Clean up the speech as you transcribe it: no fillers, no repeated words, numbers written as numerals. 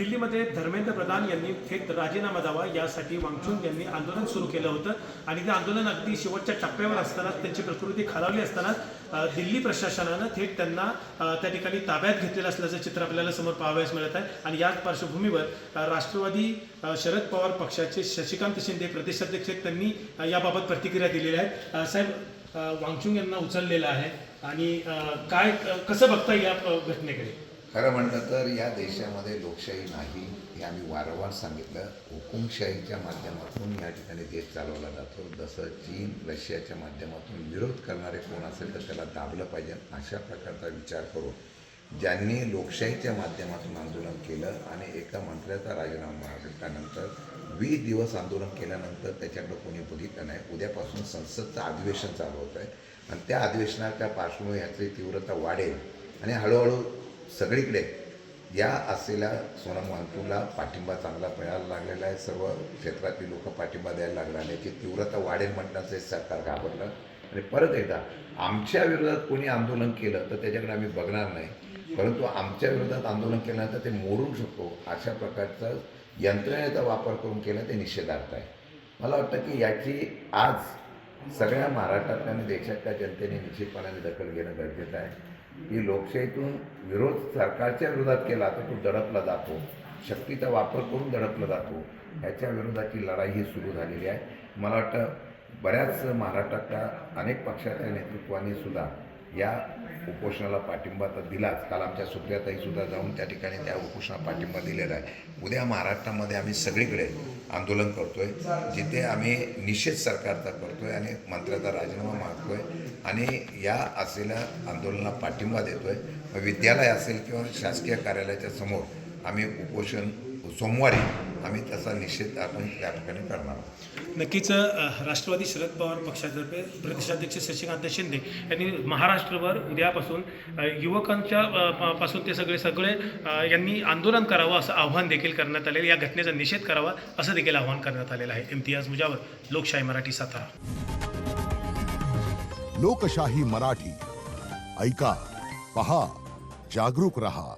दिल्लीमध्ये धर्मेंद्र प्रधान यांनी थेट राजीनामा द्यावा यासाठी वांगचुक यांनी आंदोलन सुरू केलं होतं आणि ते आंदोलन अगदी शेवटच्या टप्प्यावर असताना त्यांची प्रकृती खालावली असताना दिल्ली प्रशासनानं थेट त्यांना त्या ठिकाणी ताब्यात घेतलेलं असल्याचं चित्र आपल्याला समोर पाहावयास मिळत आहे। आणि याच पार्श्वभूमीवर राष्ट्रवादी शरद पवार पक्षाचे शशिकांत शिंदे प्रदेशाध्यक्ष त्यांनी याबाबत प्रतिक्रिया दिलेल्या आहेत। साहेब, वांगचुक यांना उचललेलं आहे आणि काय कसं बघता या घटनेकडे? खरं म्हटलं तर या देशामध्ये लोकशाही नाही हे आम्ही वारंवार सांगितलं। हुकुमशाहीच्या माध्यमातून या ठिकाणी देश चालवला जातो। जसं चीन रशियाच्या माध्यमातून विरोध करणारे कोण असेल तर त्याला दाबलं पाहिजे अशा प्रकारचा विचार करून ज्यांनी लोकशाहीच्या माध्यमातून आंदोलन केलं आणि एका मंत्र्याचा राजीनामा घेतल्यानंतर 20 दिवस आंदोलन केल्यानंतर त्याच्याकडं कोणी बघितलं नाही। उद्यापासून संसदचं अधिवेशन चालू होत आहे आणि त्या अधिवेशनाच्या पार्श्वभूमीवर याची तीव्रता वाढेल आणि हळूहळू सगळीकडे या असलेल्या सोनम वांगचुकला पाठिंबा चांगला मिळायला लागलेला आहे। सर्व क्षेत्रातील लोक पाठिंबा द्यायला लागल्याने याची तीव्रता वाढेल म्हटल्याचं हे सरकार घाबरलं आणि परत एकदा आमच्या विरोधात कोणी आंदोलन केलं तर त्याच्याकडे आम्ही बघणार नाही, परंतु आमच्या विरोधात आंदोलन केल्यानंतर ते मोडू शकतो अशा प्रकारचं यंत्रणेचा वापर करून केलं ते निषेधार्थ आहे। मला वाटतं की याची आज सगळ्या महाराष्ट्रातल्या आणि देशातल्या जनतेने निश्चितपणाने दखल घेणं गरजेचं आहे की लोकशाहीतून विरोध सरकारच्या विरोधात केला तर तो दडपला जातो, शक्तीचा वापर करून दडपला जातो। याच्या विरोधाची लढाई ही सुरू झालेली आहे। मला वाटतं बऱ्याच महाराष्ट्रातल्या अनेक पक्षाच्या नेतृत्वाने सुद्धा या उपोषणाला पाठिंबा तर दिलाच। काल आमच्या सुप्रियाताईसुद्धा जाऊन त्या ठिकाणी त्या उपोषणाला पाठिंबा दिलेला आहे। उद्या महाराष्ट्रामध्ये आम्ही सगळीकडे आंदोलन करतो आहे, जिथे आम्ही निषेध सरकारचा करतो आहे आणि मंत्र्याचा राजीनामा मागतो आहे आणि या असलेल्या आंदोलनाला पाठिंबा देतो आहे। विद्यालय असेल किंवा शासकीय कार्यालयाच्या समोर आम्ही उपोषण सोमवारी आम्ही तसा निषेध आपण त्या ठिकाणी करणार आहोत। नक्कीच राष्ट्रवादी शरद पवार पक्षातर्फे प्रदेशाध्यक्ष शशिकांत शिंदे यांनी महाराष्ट्रभर उद्यापासून युवकांच्या पासून ते सगळे यांनी आंदोलन करावं असं आव्हान देखील करण्यात आलेलं, या घटनेचा निषेध करावा असं देखील आव्हान करण्यात आलेलं आहे। इम्तियाज मुजावर, लोकशाही मराठी, सातारा। लोकशाही मराठी, ऐका, पहा, जागरूक रहा।